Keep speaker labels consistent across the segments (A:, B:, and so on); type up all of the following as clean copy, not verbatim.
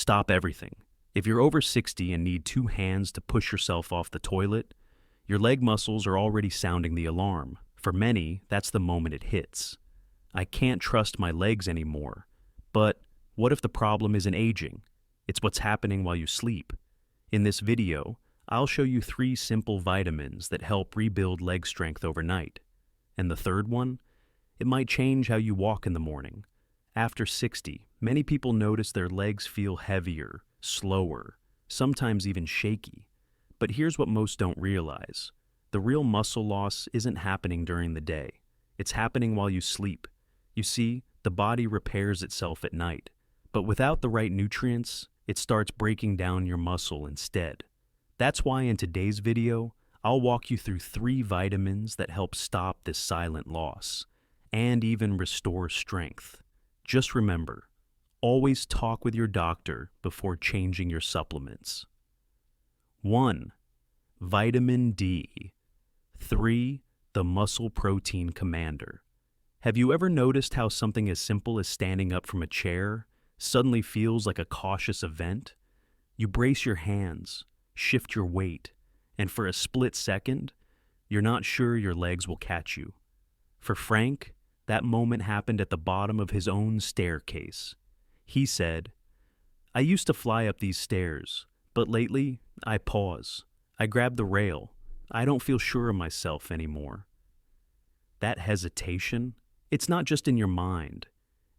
A: stop everything. If you're over 60 and need two hands to push yourself off the toilet, your leg muscles are already sounding the alarm. For many, that's the moment it hits. I can't trust my legs anymore. But what if the problem isn't aging? It's what's happening while you sleep. In this video, I'll show you 3 simple vitamins that help rebuild leg strength overnight. And the third one? It might change how you walk in the morning. After 60, many people notice their legs feel heavier, slower, sometimes even shaky. But here's what most don't realize. The real muscle loss isn't happening during the day. It's happening while you sleep. You see, the body repairs itself at night. But without the right nutrients, it starts breaking down your muscle instead. That's why in today's video, I'll walk you through 3 vitamins that help stop this silent loss and even restore strength. Just remember, always talk with your doctor before changing your supplements. 1. Vitamin D. 3. The muscle protein commander. Have you ever noticed how something as simple as standing up from a chair suddenly feels like a cautious event? You brace your hands, shift your weight, and for a split second, you're not sure your legs will catch you. For Frank, that moment happened at the bottom of his own staircase. He said, "I used to fly up these stairs, but lately, I pause. I grab the rail. I don't feel sure of myself anymore." That hesitation, it's not just in your mind.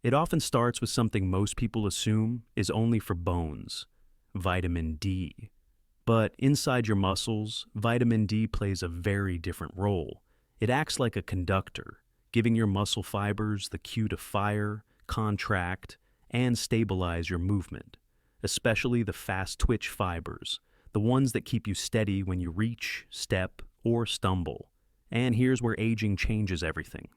A: It often starts with something most people assume is only for bones, vitamin D. But inside your muscles, vitamin D plays a very different role. It acts like a conductor, giving your muscle fibers the cue to fire, contract, and stabilize your movement, especially the fast twitch fibers, the ones that keep you steady when you reach, step, or stumble. And here's where aging changes everything.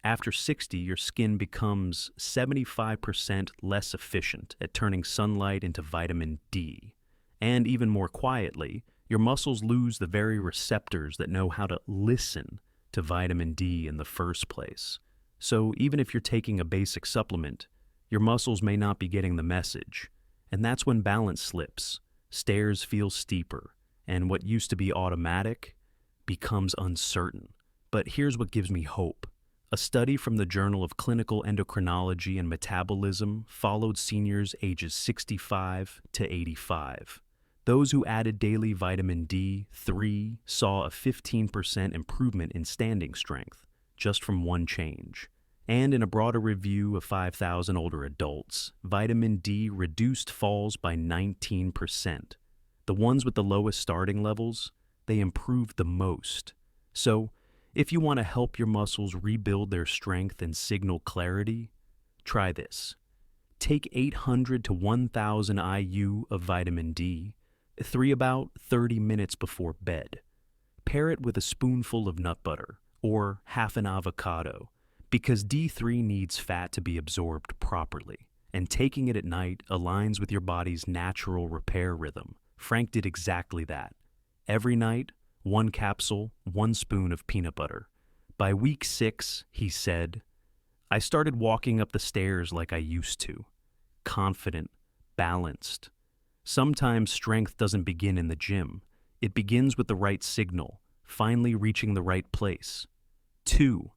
A: After 60, your skin becomes 75% less efficient at turning sunlight into vitamin D. And even more quietly, your muscles lose the very receptors that know how to listen to vitamin D in the first place. So even if you're taking a basic supplement, your muscles may not be getting the message. And that's when balance slips, stairs feel steeper, and what used to be automatic becomes uncertain. But here's what gives me hope. A study from the Journal of Clinical Endocrinology and Metabolism followed seniors ages 65 to 85. Those who added daily vitamin D3 saw a 15% improvement in standing strength, just from one change. And in a broader review of 5,000 older adults, vitamin D reduced falls by 19%. The ones with the lowest starting levels, they improved the most. So, if you want to help your muscles rebuild their strength and signal clarity, try this. Take 800 to 1,000 IU of vitamin D, 3 about 30 minutes before bed. Pair it with a spoonful of nut butter or half an avocado, because D3 needs fat to be absorbed properly, and taking it at night aligns with your body's natural repair rhythm. Frank did exactly that. Every night, 1 capsule, 1 spoon of peanut butter. By week 6, he said, "I started walking up the stairs like I used to, confident, balanced." Sometimes strength doesn't begin in the gym. It begins with the right signal, finally reaching the right place. 2.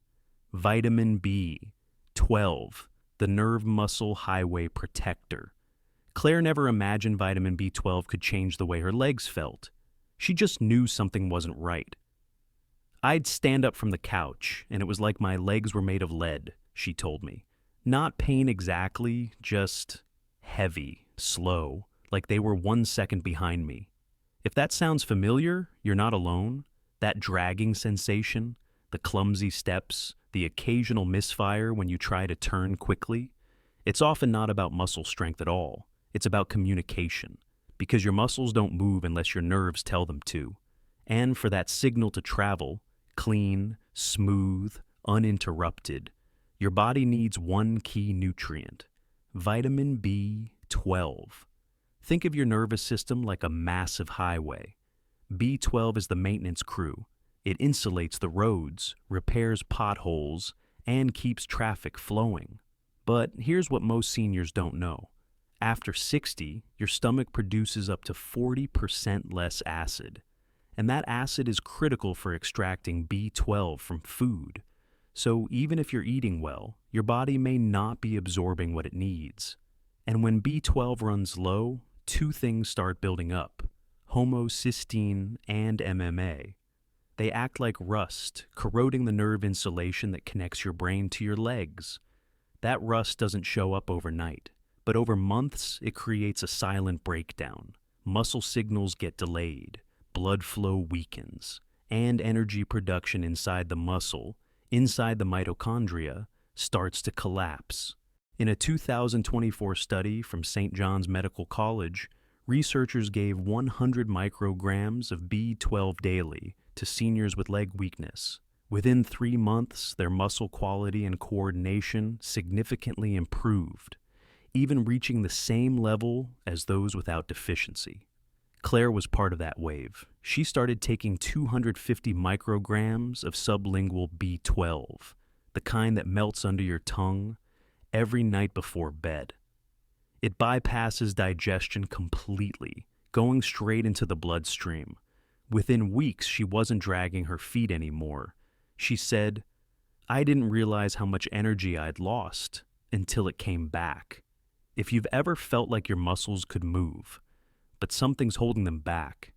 A: Vitamin B12, the nerve muscle highway protector. Claire never imagined vitamin B12 could change the way her legs felt. She just knew something wasn't right. "I'd stand up from the couch, and it was like my legs were made of lead," she told me. Not pain exactly, just heavy, slow, like they were 1 second behind me. If that sounds familiar, you're not alone. That dragging sensation, the clumsy steps, the occasional misfire when you try to turn quickly, it's often not about muscle strength at all. It's about communication, because your muscles don't move unless your nerves tell them to. And for that signal to travel, clean, smooth, uninterrupted, your body needs one key nutrient, vitamin B12. Think of your nervous system like a massive highway. B12 is the maintenance crew. It insulates the roads, repairs potholes, and keeps traffic flowing. But here's what most seniors don't know. After 60, your stomach produces up to 40% less acid, and that acid is critical for extracting B12 from food. So even if you're eating well, your body may not be absorbing what it needs. And when B12 runs low, two things start building up: homocysteine and MMA. They act like rust, corroding the nerve insulation that connects your brain to your legs. That rust doesn't show up overnight, but over months it creates a silent breakdown. Muscle signals get delayed, blood flow weakens, and energy production inside the muscle, inside the mitochondria, starts to collapse. In a 2024 study from St. John's Medical College, researchers gave 100 micrograms of B12 daily to seniors with leg weakness. Within 3 months, their muscle quality and coordination significantly improved, even reaching the same level as those without deficiency. Claire was part of that wave. She started taking 250 micrograms of sublingual B12, the kind that melts under your tongue, every night before bed. It bypasses digestion completely, going straight into the bloodstream. Within weeks, she wasn't dragging her feet anymore. She said, "I didn't realize how much energy I'd lost until it came back." If you've ever felt like your muscles could move, but something's holding them back,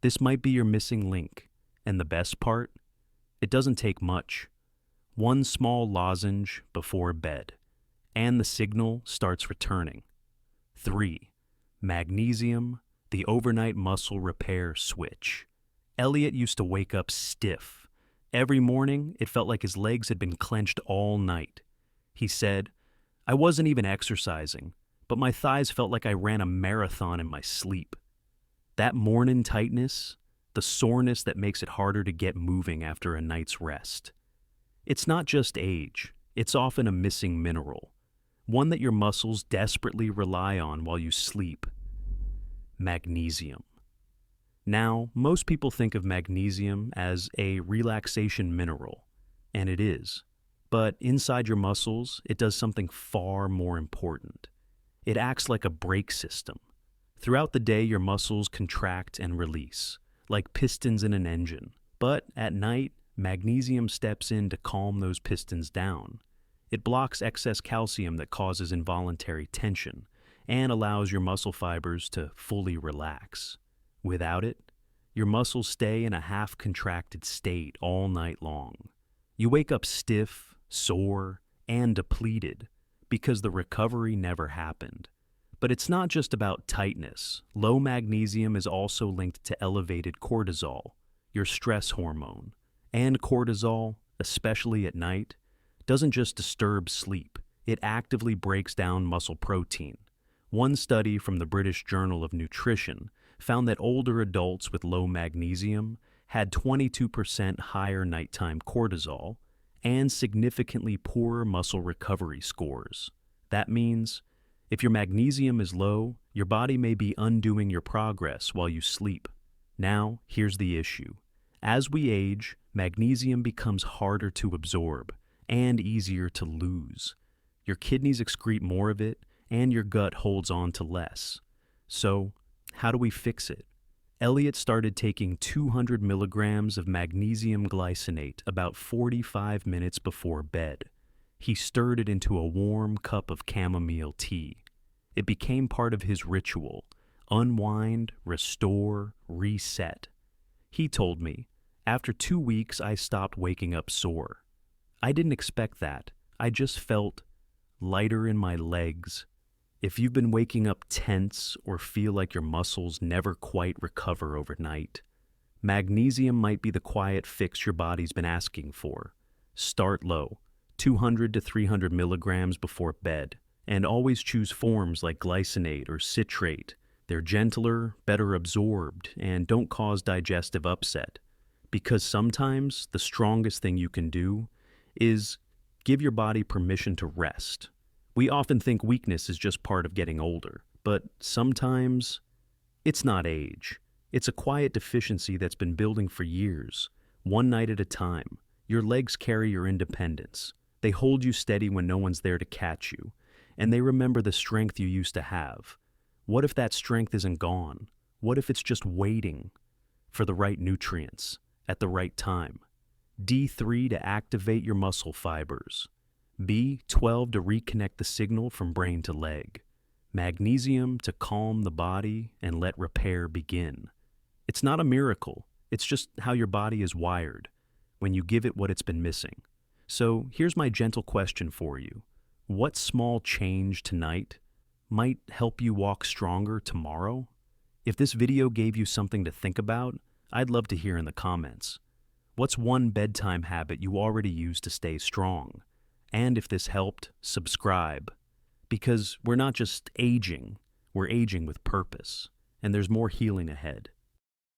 A: this might be your missing link. And the best part? It doesn't take much. One small lozenge before bed, and the signal starts returning. 3. Magnesium, the overnight muscle repair switch. Elliot used to wake up stiff. Every morning, it felt like his legs had been clenched all night. He said, "I wasn't even exercising, but my thighs felt like I ran a marathon in my sleep." That morning tightness, the soreness that makes it harder to get moving after a night's rest. It's not just age, it's often a missing mineral, one that your muscles desperately rely on while you sleep: magnesium. Now, most people think of magnesium as a relaxation mineral, and it is. But inside your muscles, it does something far more important. It acts like a brake system. Throughout the day, your muscles contract and release, like pistons in an engine. But at night, magnesium steps in to calm those pistons down. It blocks excess calcium that causes involuntary tension and allows your muscle fibers to fully relax. Without it, your muscles stay in a half-contracted state all night long. You wake up stiff, sore, and depleted because the recovery never happened. But it's not just about tightness. Low magnesium is also linked to elevated cortisol, your stress hormone. And cortisol, especially at night, doesn't just disturb sleep. It actively breaks down muscle protein. One study from the British Journal of Nutrition found that older adults with low magnesium had 22% higher nighttime cortisol and significantly poorer muscle recovery scores. That means if your magnesium is low, your body may be undoing your progress while you sleep. Now, here's the issue. As we age, magnesium becomes harder to absorb and easier to lose. Your kidneys excrete more of it, and your gut holds on to less. So, how do we fix it? Elliot started taking 200 milligrams of magnesium glycinate about 45 minutes before bed. He stirred it into a warm cup of chamomile tea. It became part of his ritual: unwind, restore, reset. He told me, "After 2 weeks, I stopped waking up sore." I didn't expect that. I just felt lighter in my legs. If you've been waking up tense or feel like your muscles never quite recover overnight, magnesium might be the quiet fix your body's been asking for. Start low, 200 to 300 milligrams before bed, and always choose forms like glycinate or citrate. They're gentler, better absorbed, and don't cause digestive upset. Because sometimes the strongest thing you can do is give your body permission to rest. We often think weakness is just part of getting older, but sometimes it's not age. It's a quiet deficiency that's been building for years, one night at a time. Your legs carry your independence. They hold you steady when no one's there to catch you. and they remember the strength you used to have. What if that strength isn't gone? What if it's just waiting for the right nutrients at the right time? D3 to activate your muscle fibers. B12 to reconnect the signal from brain to leg. Magnesium to calm the body and let repair begin. It's not a miracle, it's just how your body is wired when you give it what it's been missing. So here's my gentle question for you. What small change tonight might help you walk stronger tomorrow? If this video gave you something to think about, I'd love to hear in the comments. What's one bedtime habit you already use to stay strong? And if this helped, subscribe. Because we're not just aging, we're aging with purpose, and there's more healing ahead.